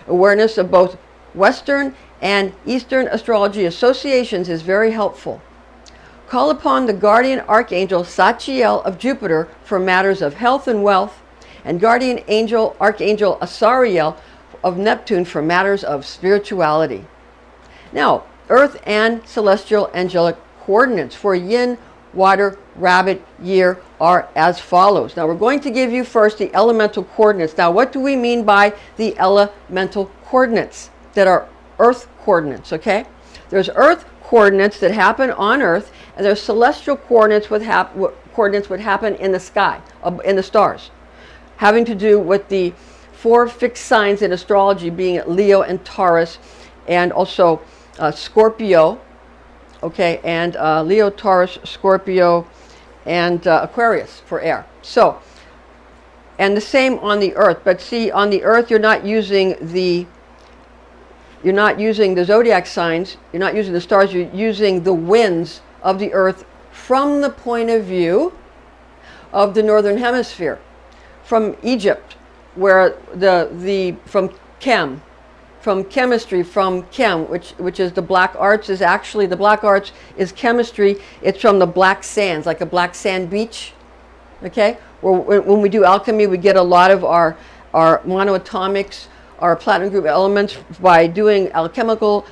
Speaker 2: Awareness of both Western and Eastern astrology associations is very helpful. Call upon the guardian archangel Sachiel of Jupiter for matters of health and wealth, and guardian angel Archangel Asariel of Neptune for matters of spirituality. Now, Earth and celestial angelic coordinates for Yin Water Rabbit year are as follows. Now, we're going to give you first the elemental coordinates. Now, what do we mean by the elemental coordinates that are Earth coordinates, okay? There's Earth coordinates that happen on Earth, and there's celestial coordinates coordinates would happen in the sky, in the stars, having to do with the 4 fixed signs in astrology, being Leo and Taurus, and also Scorpio, okay, and Leo, Taurus, Scorpio, and Aquarius for air. So, and the same on the Earth, but see, on the Earth you're not using the zodiac signs, you're not using the stars, you're using the winds of the Earth from the point of view of the northern hemisphere, from Egypt, where from chemistry, from chem, which is the black arts, is actually, the black arts is chemistry. It's from the black sands, like a black sand beach, okay? When we do alchemy, we get a lot of our monoatomics, our platinum group elements, by doing alchemical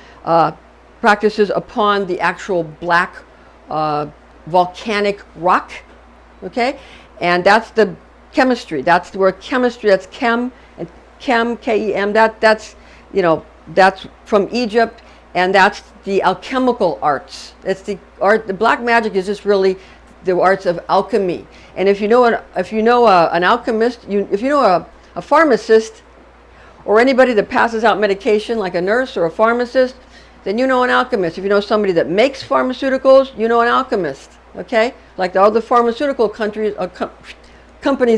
Speaker 2: practices upon the actual black volcanic rock, okay? And that's the chemistry. That's the word chemistry. That's chem, and chem, K-E-M. That's from Egypt, and that's the alchemical arts. It's the art. The black magic is just really the arts of alchemy. And if you know an alchemist, if you know a pharmacist, or anybody that passes out medication, like a nurse or a pharmacist, then you know an alchemist. If you know somebody that makes pharmaceuticals, you know an alchemist. Okay, like all the pharmaceutical companies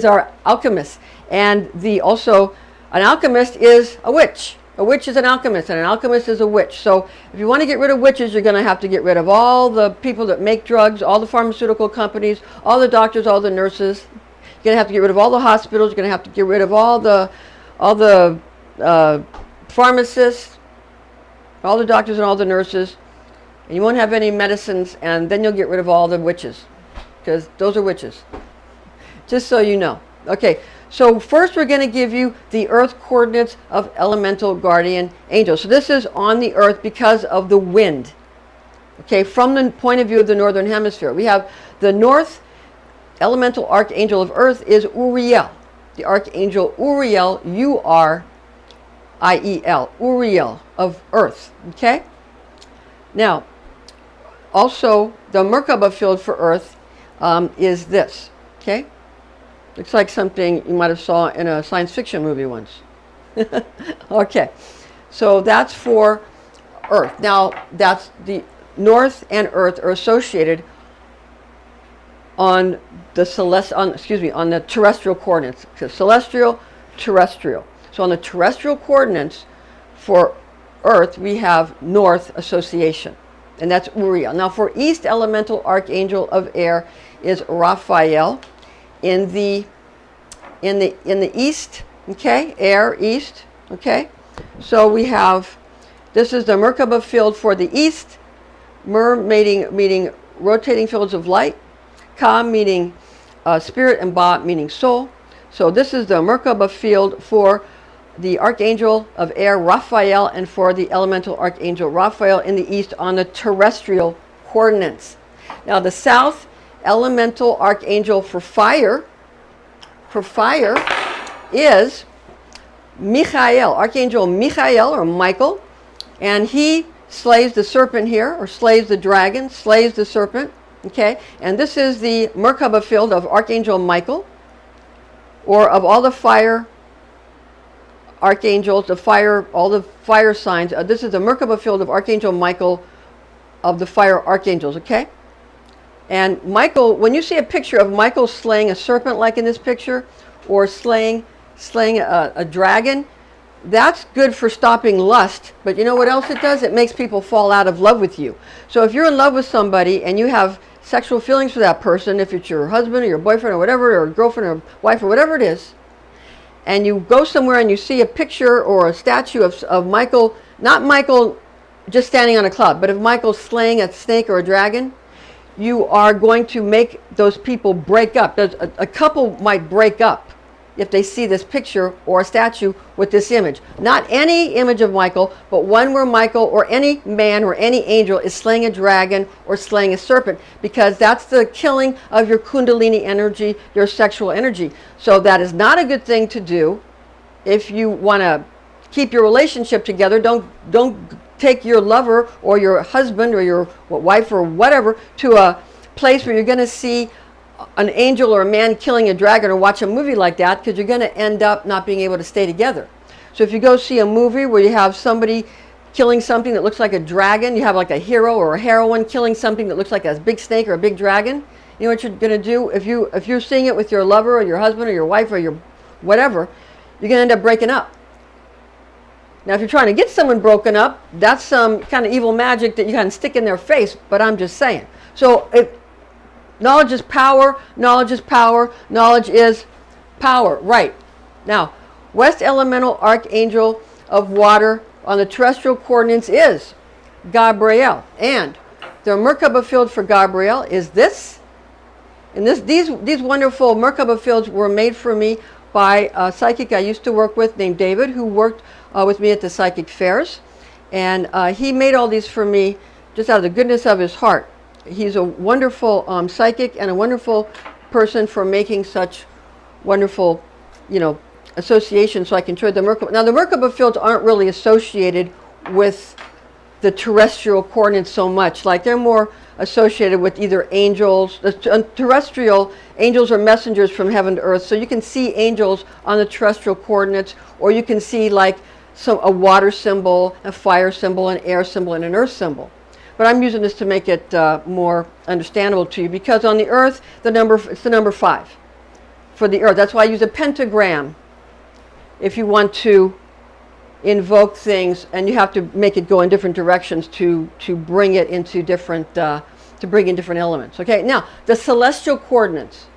Speaker 2: are alchemists, and also an alchemist is a witch. A witch is an alchemist, and an alchemist is a witch. So if you want to get rid of witches, you're going to have to get rid of all the people that make drugs, all the pharmaceutical companies, all the doctors, all the nurses. You're going to have to get rid of all the hospitals. You're going to have to get rid of all the pharmacists, all the doctors and all the nurses, and you won't have any medicines, and then you'll get rid of all the witches, because those are witches. Just so you know. Okay, so first we're going to give you the Earth coordinates of elemental guardian angels. So this is on the Earth because of the wind. Okay, from the point of view of the northern hemisphere, we have the north elemental archangel of Earth is Uriel. The archangel Uriel, U-R-I-E-L, Uriel of Earth. Okay? Now, also the Merkaba field for Earth is this. Okay? Looks like something you might have saw in a science fiction movie once. Okay, so that's for Earth. Now, that's the North and Earth are associated on the on the terrestrial coordinates. So celestial, terrestrial. So on the terrestrial coordinates for Earth, we have North association, and that's Uriel. Now, for East elemental archangel of air is Raphael. In the east, okay, air east, okay. So we have, this is the Merkaba field for the east. Mer meaning rotating fields of light. Ka meaning spirit, and Ba meaning soul. So this is the Merkaba field for the archangel of air Raphael, and for the elemental archangel Raphael in the east on the terrestrial coordinates. Now the south elemental archangel for fire is Michael, Archangel Michael or Michael, and he slays the serpent here, or slays the dragon, slays the serpent, okay? And this is the Merkaba field of Archangel Michael, or of all the fire archangels, all the fire signs. This is the Merkaba field of Archangel Michael of the fire archangels, okay? And Michael, when you see a picture of Michael slaying a serpent like in this picture, or slaying a dragon, that's good for stopping lust. But you know what else it does? It makes people fall out of love with you. So if you're in love with somebody and you have sexual feelings for that person, if it's your husband or your boyfriend or whatever, or girlfriend or wife or whatever it is, and you go somewhere and you see a picture or a statue of Michael, not Michael just standing on a cloud, but of Michael slaying a snake or a dragon, you are going to make those people break up. A couple might break up if they see this picture or a statue with this image. Not any image of Michael, but one where Michael or any man or any angel is slaying a dragon or slaying a serpent, because that's the killing of your kundalini energy, your sexual energy. So that is not a good thing to do if you want to keep your relationship together. Don't take your lover or your husband or your wife or whatever to a place where you're going to see an angel or a man killing a dragon or watch a movie like that, because you're going to end up not being able to stay together. So if you go see a movie where you have somebody killing something that looks like a dragon, you have like a hero or a heroine killing something that looks like a big snake or a big dragon, you know what you're going to do? If you're seeing it with your lover or your husband or your wife or your whatever, you're going to end up breaking up. Now, if you're trying to get someone broken up, that's some kind of evil magic that you kind of stick in their face, but I'm just saying. So knowledge is power, knowledge is power, knowledge is power. Right. Now, West Elemental Archangel of Water on the terrestrial coordinates is Gabriel. And the Merkaba field for Gabriel is this. And these wonderful Merkaba fields were made for me by a psychic I used to work with named David, who worked with me at the psychic fairs. And he made all these for me just out of the goodness of his heart. He's a wonderful psychic and a wonderful person for making such wonderful, associations, so I can trade the Merkaba. Now, the Merkaba fields aren't really associated with the terrestrial coordinates so much. Like, they're more associated with either angels. The terrestrial angels are messengers from heaven to earth. So you can see angels on the terrestrial coordinates, or you can see like a water symbol, a fire symbol, an air symbol, and an earth symbol. But I'm using this to make it more understandable to you, because on the earth, it's the number 5 for the earth. That's why I use a pentagram if you want to invoke things, and you have to make it go in different directions to bring it into different, to bring in different elements. Okay, now the celestial coordinates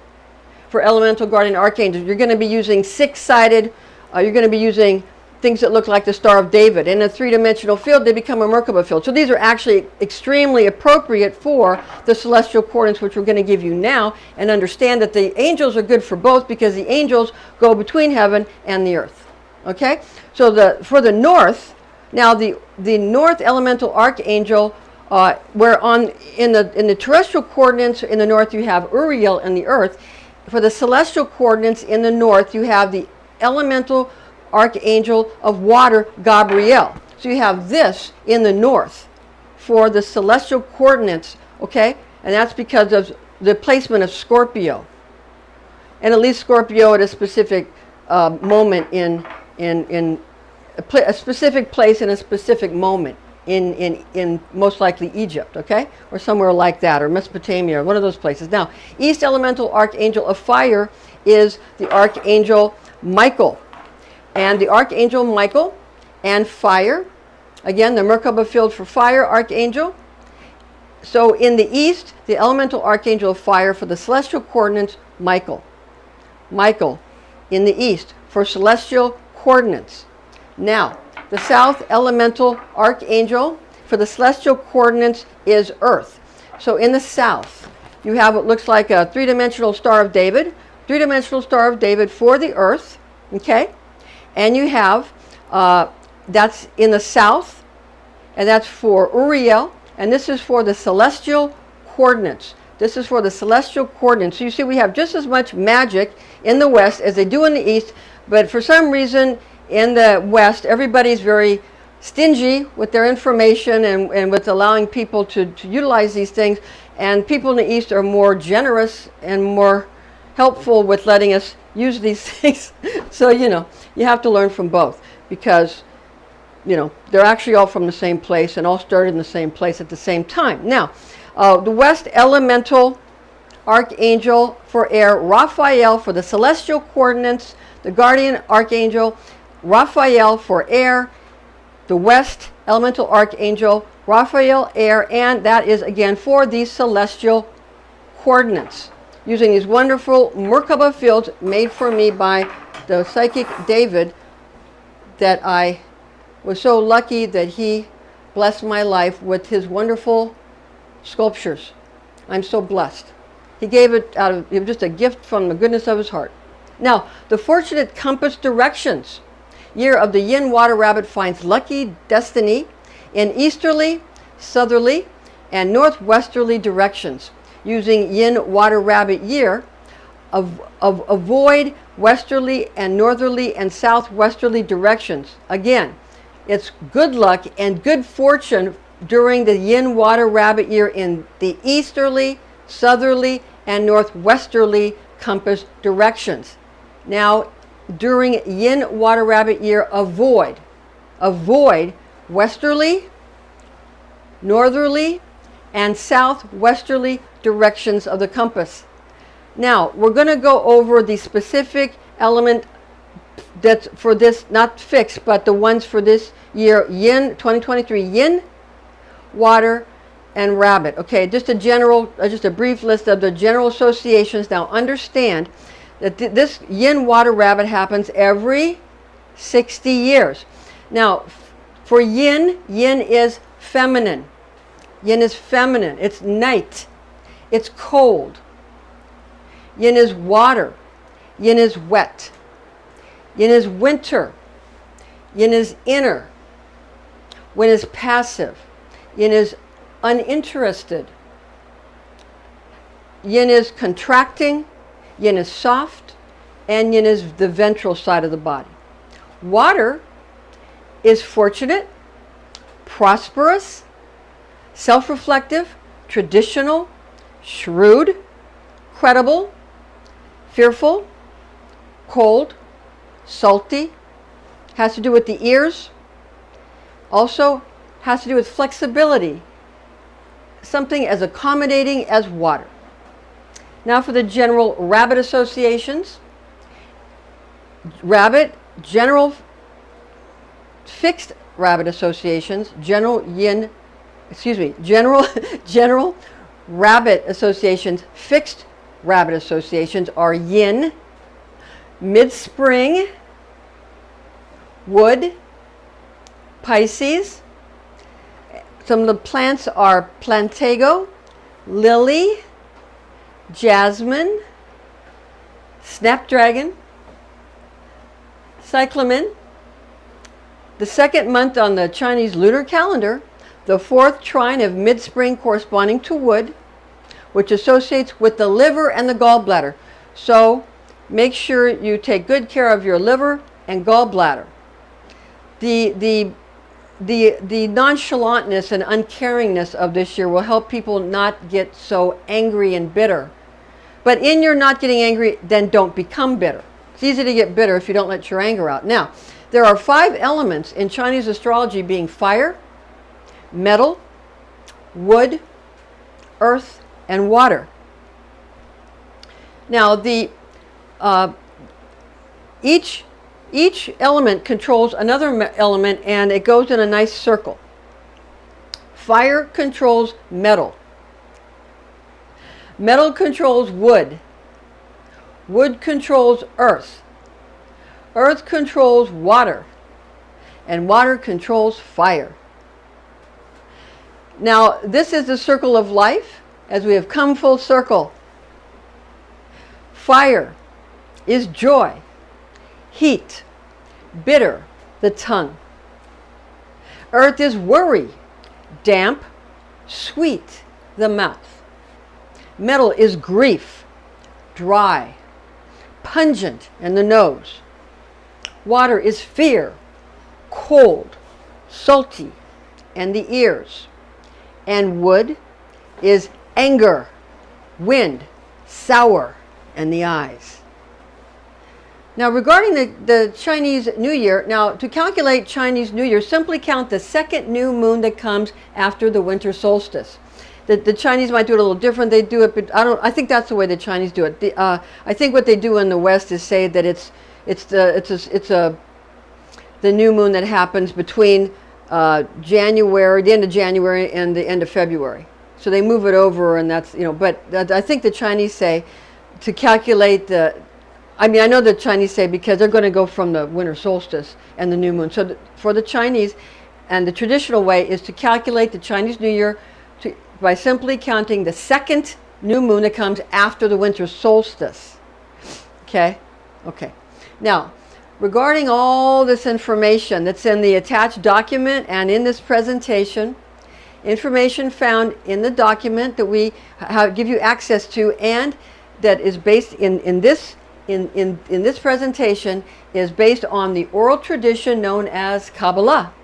Speaker 2: for elemental guardian archangels, you're going to be using 6-sided, you're going to be using things that look like the Star of David. In a 3-dimensional field, they become a Merkaba field. So these are actually extremely appropriate for the celestial coordinates, which we're going to give you now, and understand that the angels are good for both, because the angels go between heaven and the earth. Okay? So for the north, now the north elemental archangel, in the terrestrial coordinates in the north, you have Uriel in the earth. For the celestial coordinates in the north, you have the elemental Archangel of Water, Gabriel. So you have this in the north for the celestial coordinates, okay? And that's because of the placement of Scorpio. And it leaves Scorpio at a specific moment in a specific place in a specific moment in most likely Egypt, okay? Or somewhere like that, or Mesopotamia, or one of those places. Now, East Elemental Archangel of Fire is the Archangel Michael. And the Archangel Michael and fire, again, the Merkaba field for fire archangel. So in the east, the elemental archangel of fire for the celestial coordinates, Michael. Michael in the east for celestial coordinates. Now, the south elemental archangel for the celestial coordinates is Earth. So in the south, you have what looks like a 3-dimensional Star of David. 3-dimensional Star of David for the Earth, okay? And you have, that's in the south, and that's for Uriel, and this is for the celestial coordinates. This is for the celestial coordinates. So you see we have just as much magic in the west as they do in the east, but for some reason in the west, everybody's very stingy with their information and with allowing people to utilize these things, and people in the east are more generous and more helpful with letting us use these things. So, you have to learn from both, because, they're actually all from the same place and all started in the same place at the same time. Now, The West Elemental Archangel for air, Raphael for the celestial coordinates, the guardian archangel, Raphael for air, the West Elemental Archangel, Raphael air, and that is again for these celestial coordinates, using these wonderful Merkaba fields made for me by the psychic David, that I was so lucky that he blessed my life with his wonderful sculptures. I'm so blessed. He gave it out of, it was just a gift from the goodness of his heart. Now, the fortunate compass directions. Year of the Yin Water Rabbit finds lucky destiny in easterly, southerly, and northwesterly directions. Using Yin Water Rabbit year, avoid westerly and northerly and southwesterly directions. Again, it's good luck and good fortune during the Yin Water Rabbit year in the easterly, southerly, and northwesterly compass directions. Now, during Yin Water Rabbit year, avoid westerly, northerly, and southwesterly directions of the compass. Now, we're going to go over the specific element that's for this, not fixed, but the ones for this year, Yin 2023, Yin, Water, and Rabbit. Okay, just a brief list of the general associations. Now, understand that this Yin Water Rabbit happens every 60 years. Now, for Yin, Yin is feminine. Yin is feminine. It's night. It's cold. Yin is water. Yin is wet. Yin is winter. Yin is inner. Yin is passive. Yin is uninterested. Yin is contracting. Yin is soft. And Yin is the ventral side of the body. Water is fortunate, prosperous, self-reflective, traditional, shrewd, credible, fearful, cold, salty, has to do with the ears, also has to do with flexibility, something as accommodating as water. Now for the general rabbit associations. Rabbit, general fixed rabbit associations, general rabbit associations, fixed rabbit associations are Yin, mid-spring, wood, Pisces. Some of the plants are plantago, lily, jasmine, snapdragon, cyclamen. The second month on the Chinese lunar calendar, the fourth trine of mid-spring corresponding to wood, which associates with the liver and the gallbladder. So make sure you take good care of your liver and gallbladder. The nonchalantness and uncaringness of this year will help people not get so angry and bitter. But in your not getting angry, then don't become bitter. It's easy to get bitter if you don't let your anger out. Now, there are 5 elements in Chinese astrology, being fire, metal, wood, earth, and water. Now, each element controls another element, and it goes in a nice circle. Fire controls metal. Metal controls wood. Wood controls earth. Earth controls water. And water controls fire. Now, this is the circle of life as we have come full circle. Fire is joy. Heat, bitter, the tongue. Earth is worry, damp, sweet, the mouth. Metal is grief, dry, pungent, and the nose. Water is fear, cold, salty, and the ears. And wood is anger, wind, sour, and the eyes. Now, regarding the Chinese New Year, now to calculate Chinese New Year, simply count the second new moon that comes after the winter solstice. the Chinese might do it a little different. They do it, but I think that's the way the Chinese do it. I think what they do in the West is say that it's the new moon that happens between January, the end of January, and the end of February. So they move it over, and that's, but I think the Chinese say to calculate I know the Chinese say because they're going to go from the winter solstice and the new moon. So for the Chinese, and the traditional way is to calculate the Chinese New Year by simply counting the second new moon that comes after the winter solstice. Okay? Okay. Now, regarding all this information that's in the attached document and in this presentation, information found in the document that we give you access to and that is based in this presentation is based on the oral tradition known as Kabbalah,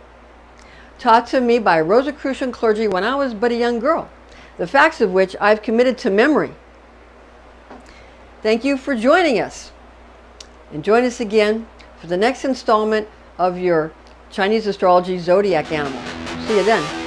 Speaker 2: taught to me by Rosicrucian clergy when I was but a young girl, the facts of which I've committed to memory. Thank you for joining us, and join us again for the next installment of your Chinese Astrology Zodiac Animal. See you then.